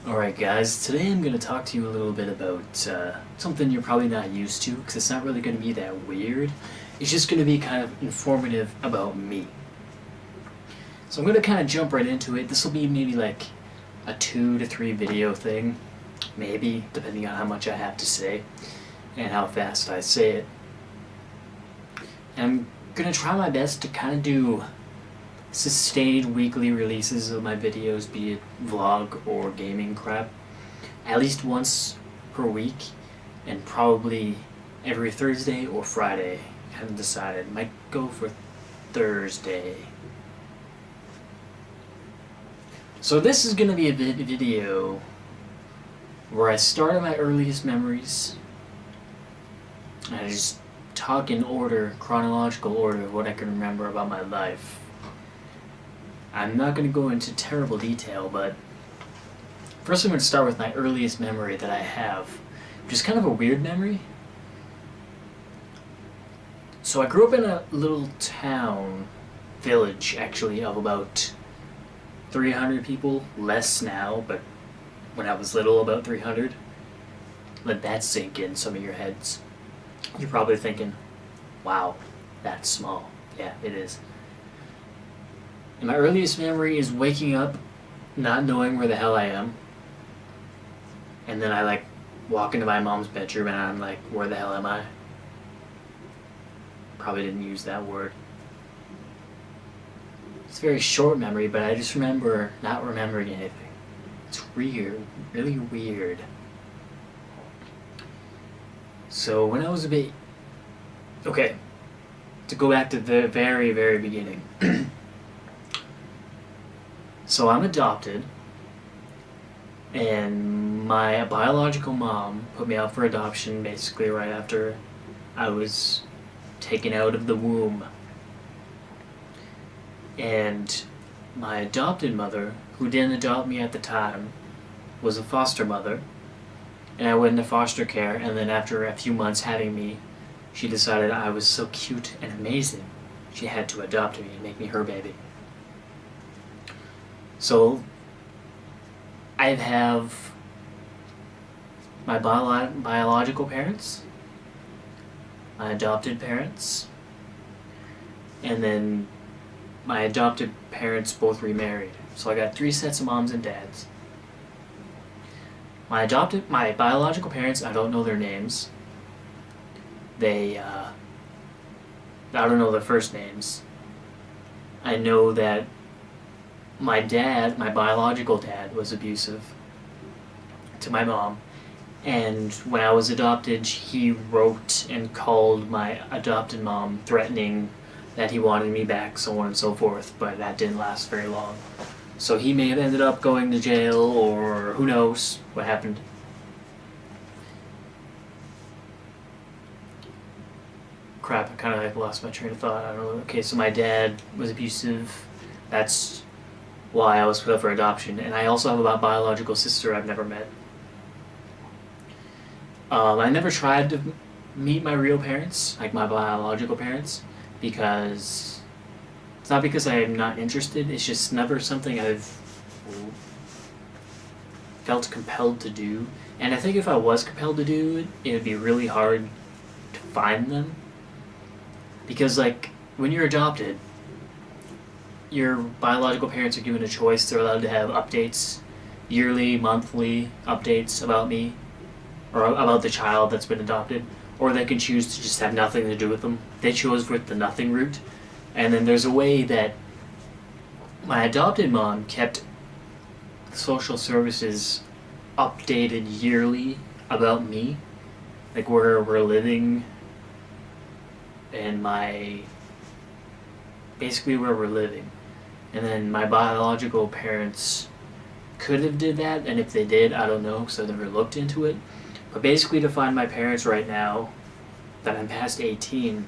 Alright guys, today I'm going to talk to you a little bit about something you're probably not used to, because it's not really going to be that weird. It's just going to be kind of informative about me. So I'm going to kind of jump right into it. This will be maybe like a 2 to 3 video thing, maybe, depending on how much I have to say and how fast I say it. And I'm going to try my best to kind of do sustained weekly releases of my videos, be it vlog or gaming crap, at least once per week, and probably every Thursday or Friday. I haven't decided. Might go for Thursday. So this is going to be a video where I start at my earliest memories, and I just talk in order, chronological order, of what I can remember about my life. I'm not going to go into terrible detail, but first I'm going to start with my earliest memory that I have, which is kind of a weird memory. So I grew up in a little town, village actually, of about 300 people, less now, but when I was little, about 300. Let that sink in some of your heads. You're probably thinking, wow, that's small. Yeah, it is. And my earliest memory is waking up, not knowing where the hell I am. And then I walk into my mom's bedroom and I'm like, where the hell am I? Probably didn't use that word. It's a very short memory, but I just remember not remembering anything. It's weird, really weird. So when I was a bit... Okay, to go back to the very, very beginning. So I'm adopted, and my biological mom put me out for adoption basically right after I was taken out of the womb. And my adopted mother, who didn't adopt me at the time, was a foster mother, and I went into foster care, and then after a few months having me, she decided I was so cute and amazing, she had to adopt me and make me her baby. So, I have my biological parents, my adopted parents, and then my adopted parents both remarried. So I got 3 sets of moms and dads. My biological parents, I don't know their names. I don't know their first names. I know that my dad, my biological dad, was abusive to my mom, and when I was adopted, he wrote and called my adopted mom threatening that he wanted me back, so on and so forth, but that didn't last very long. So he may have ended up going to jail, or who knows what happened. Crap, I kind of lost my train of thought. I don't know. Okay, so my dad was abusive. That's why I was put up for adoption. And I also have a biological sister I've never met. I never tried to meet my real parents, like my biological parents, because it's not because I'm not interested, it's just never something I've felt compelled to do. And I think if I was compelled to do it, it would be really hard to find them. Because when you're adopted, your biological parents are given a choice. They're allowed to have updates, yearly, monthly updates about me, or about the child that's been adopted, or they can choose to just have nothing to do with them. They chose with the nothing route. And then there's a way that my adopted mom kept social services updated yearly about me, like where we're living, and basically where we're living. And then my biological parents could have did that, and if they did, I don't know, because I've never looked into it. But basically to find my parents right now, that I'm past 18,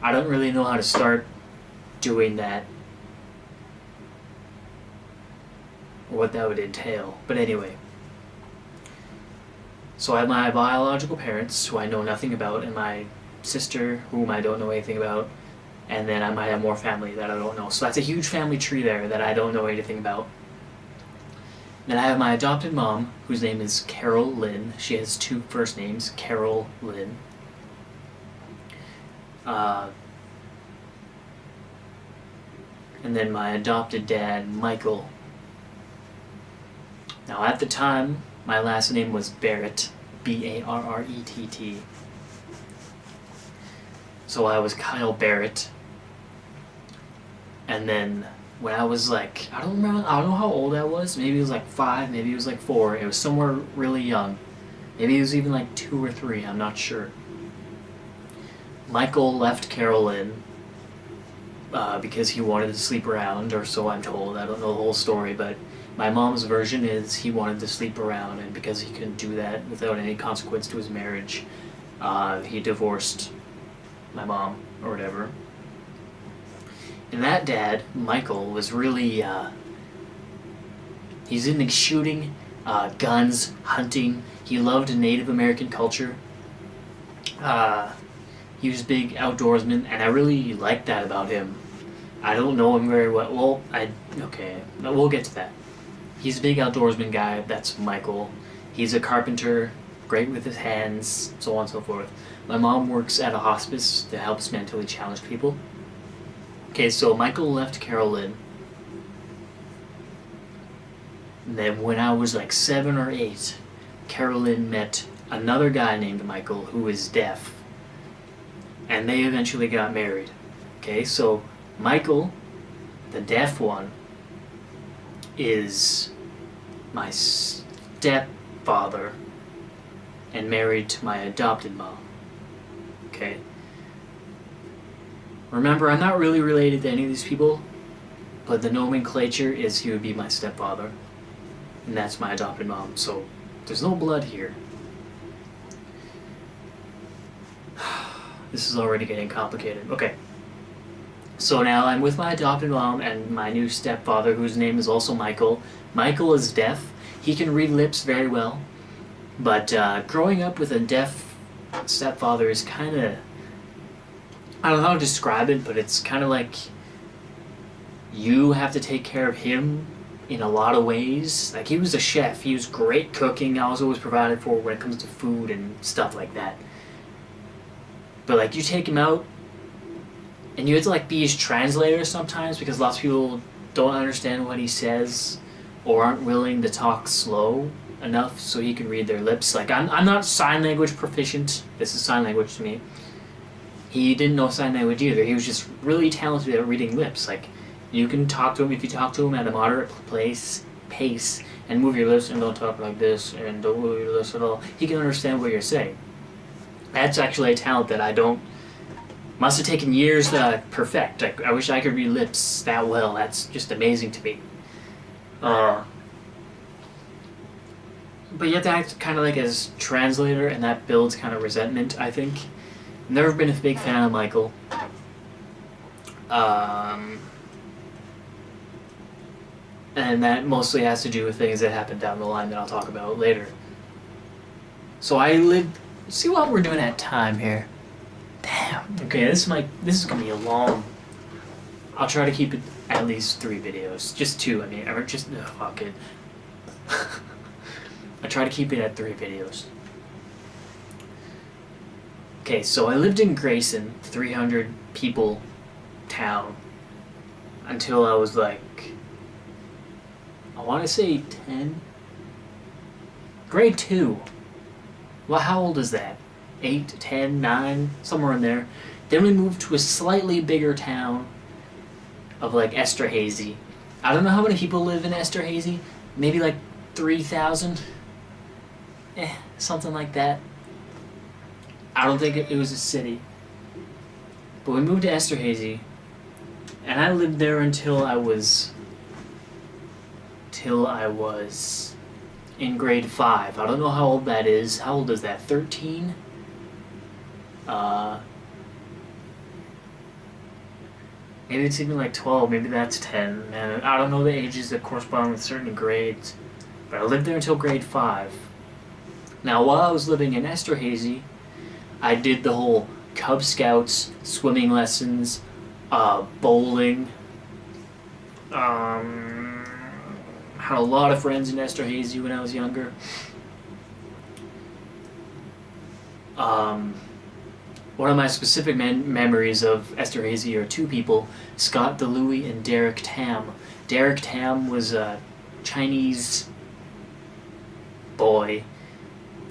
I don't really know how to start doing that, or what that would entail. But anyway, so I have my biological parents, who I know nothing about, and my sister, whom I don't know anything about, and then I might have more family that I don't know. So that's a huge family tree there that I don't know anything about. Then I have my adopted mom, whose name is Carol Lynn. She has 2 first names, Carol Lynn. And then my adopted dad, Michael. Now at the time, my last name was Barrett, B-A-R-R-E-T-T. So I was Kyle Barrett. And then when I was like, I don't know how old I was. Maybe it was like 5, maybe it was like 4. It was somewhere really young. Maybe it was even like 2 or 3, I'm not sure. Michael left Carol Lynn because he wanted to sleep around, or so I'm told. I don't know the whole story, but my mom's version is he wanted to sleep around, and because he couldn't do that without any consequence to his marriage, he divorced my mom, or whatever. And that dad, Michael, was really, he's into shooting, guns, hunting. He loved Native American culture. He was a big outdoorsman, and I really liked that about him. I don't know him very well. Okay, we'll get to that. He's a big outdoorsman guy. That's Michael. He's a carpenter, great with his hands, so on and so forth. My mom works at a hospice that helps mentally challenged people. Okay, so Michael left Carol Lynn. And then when I was like 7 or 8, Carol Lynn met another guy named Michael who was deaf. And they eventually got married. Okay, so Michael, the deaf one, is my stepfather and married to my adopted mom. Okay? Remember, I'm not really related to any of these people, but the nomenclature is he would be my stepfather, and that's my adopted mom, so there's no blood here. This is already getting complicated. Okay. So now I'm with my adopted mom and my new stepfather, whose name is also Michael. Michael is deaf. He can read lips very well. But growing up with a deaf stepfather is kind of... I don't know how to describe it, but it's kind of like you have to take care of him in a lot of ways. Like, he was a chef. He was great cooking. I was always provided for when it comes to food and stuff like that. But like, you take him out, and you have to like be his translator sometimes because lots of people don't understand what he says or aren't willing to talk slow enough so he can read their lips. Like, I'm not sign language proficient. This is sign language to me. He didn't know sign language either. He was just really talented at reading lips. Like, you can talk to him if you talk to him at a moderate pace and move your lips and don't talk like this and don't move your lips at all. He can understand what you're saying. That's actually a talent that I don't... Must have taken years to perfect. I wish I could read lips that well. That's just amazing to me. But you have to act kind of like as translator, and that builds kind of resentment, I think. Never been a big fan of Michael. And that mostly has to do with things that happened down the line that I'll talk about later. So I lived... See what we're doing at time here. Damn. Okay, this is gonna be a long... I'll try to keep it at least 3 videos. Just 2, I mean, or just... fuck it. I try to keep it at 3 videos. Okay, so I lived in Grayson, 300 people town, until I was like... I want to say 10? Grade 2. Well, how old is that? 8, 10, 9, somewhere in there. Then we moved to a slightly bigger town of like Esterhazy. I don't know how many people live in Esterhazy. Maybe like 3,000? Something like that. I don't think it was a city. But we moved to Esterhazy, and I lived there until I was in grade 5. I don't know how old that is. How old is that? 13? Maybe it's even like 12. Maybe that's 10. Man, I don't know the ages that correspond with certain grades. But I lived there until grade 5. Now, while I was living in Esterhazy, I did the whole Cub Scouts, swimming lessons, bowling. How had a lot of friends in Esterhazy when I was younger. One of my specific memories of Esterhazy are two people, Scott DeLuey and Derek Tam. Derek Tam was a Chinese boy,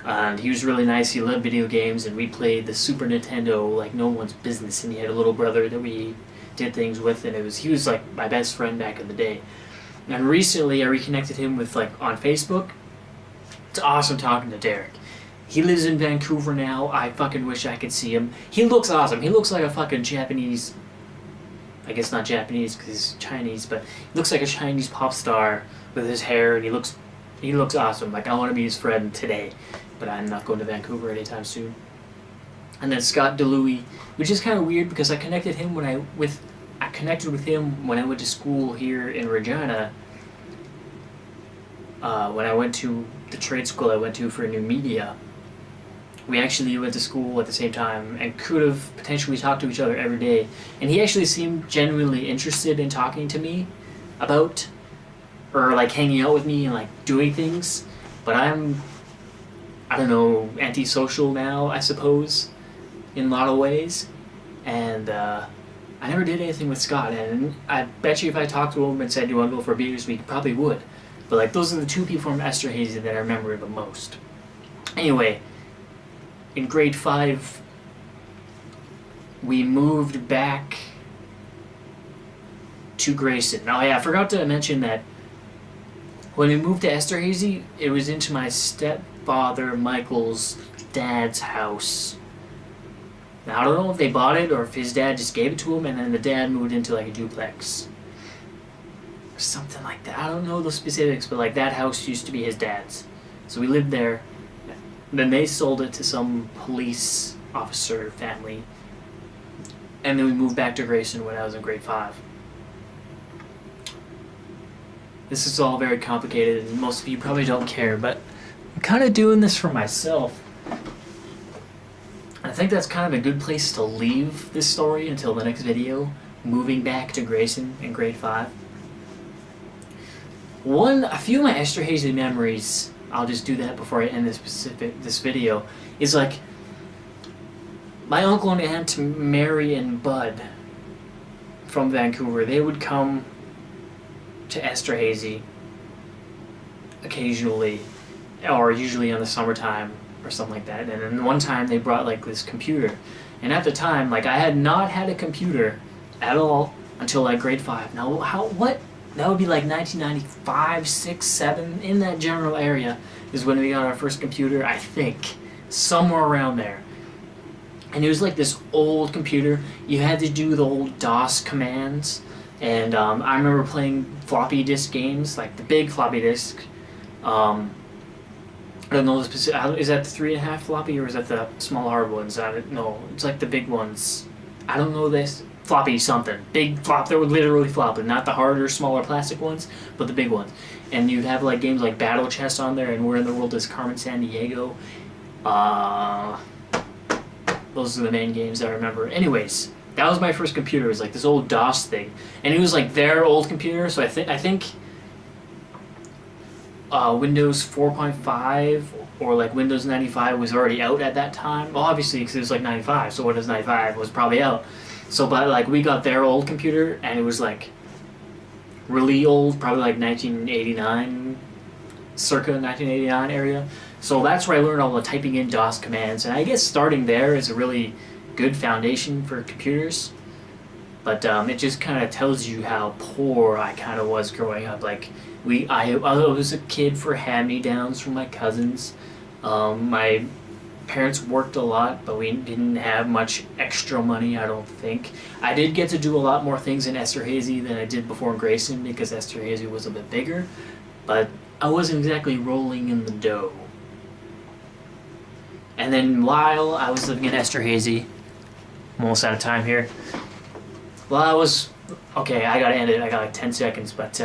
and he was really nice. He loved video games, and we played the Super Nintendo like no one's business, and he had a little brother that we did things with, and he was like my best friend back in the day. And recently I reconnected him with on Facebook. It's awesome talking to Derek. He lives in Vancouver now. I fucking wish I could see him. He looks awesome. He looks like a fucking Japanese, I guess not Japanese because he's Chinese, but he looks like a Chinese pop star with his hair, and he looks awesome. Like, I want to be his friend today, but I'm not going to Vancouver anytime soon. And then Scott DeLuey, which is kind of weird because I connected him when I went to school here in Regina. When I went to the trade school I went to for new media, we actually went to school at the same time and could have potentially talked to each other every day. And he actually seemed genuinely interested in talking to me about, or hanging out with me and doing things. But I'm, I don't know, antisocial now, I suppose, in a lot of ways. And I never did anything with Scott. And I bet you if I talked to him and said, "Do you want to go for a beer this week?" He probably would. But those are the two people from Esterhazy that I remember the most. Anyway, in grade 5, we moved back to Grayson. Oh yeah, I forgot to mention that when we moved to Esterhazy, it was into my stepfather Michael's dad's house. Now I don't know if they bought it or if his dad just gave it to him, and then the dad moved into a duplex. Something like that. I don't know the specifics, but that house used to be his dad's. So we lived there. Then they sold it to some police officer family. And then we moved back to Grayson when I was in grade 5. This is all very complicated, and most of you probably don't care, but I'm kind of doing this for myself. I think that's kind of a good place to leave this story until the next video, moving back to Grayson in grade 5. A few of my Esterhazy memories, I'll just do that before I end this video, is my uncle and aunt Mary and Bud from Vancouver. They would come to Esterhazy occasionally, or usually in the summertime or something like that. And then one time they brought this computer, and at the time I had not had a computer at all until grade 5. Now what? That would be 1995, 6, 7, in that general area is when we got our first computer, I think. Somewhere around there. And it was this old computer. You had to do the old DOS commands. And I remember playing floppy disk games, the big floppy disk. I don't know the specific. Is that the 3.5 floppy or is that the small hard ones? I don't know. It's the big ones. I don't know this. Floppy something. Big flop that would literally flop, and not the harder, smaller plastic ones, but the big ones. And you'd have games like Battle Chess on there, and Where in the World is Carmen Sandiego. Those are the main games I remember. Anyways, that was my first computer. It was this old DOS thing. And it was their old computer, so I think Windows 4.5 or Windows 95 was already out at that time. Well, obviously, because it was 95, so Windows 95 was probably out. So, but we got their old computer, and it was really old, probably 1989, circa 1989 area. So that's where I learned all the typing in DOS commands, and I guess starting there is a really good foundation for computers. But it just kind of tells you how poor I kind of was growing up. I was a kid for hand-me-downs from my cousins. My parents worked a lot, but we didn't have much extra money, I don't think. I did get to do a lot more things in Esterhazy than I did before in Grayson because Esterhazy was a bit bigger, but I wasn't exactly rolling in the dough. And then while I was living in Esterhazy, I'm almost out of time here. Okay, I gotta end it, I got 10 seconds, but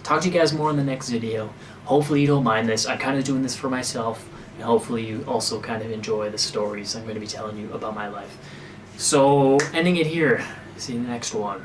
talk to you guys more in the next video. Hopefully you don't mind this. I'm kind of doing this for myself. And hopefully you also kind of enjoy the stories I'm going to be telling you about my life. So, ending it here. See you in the next one.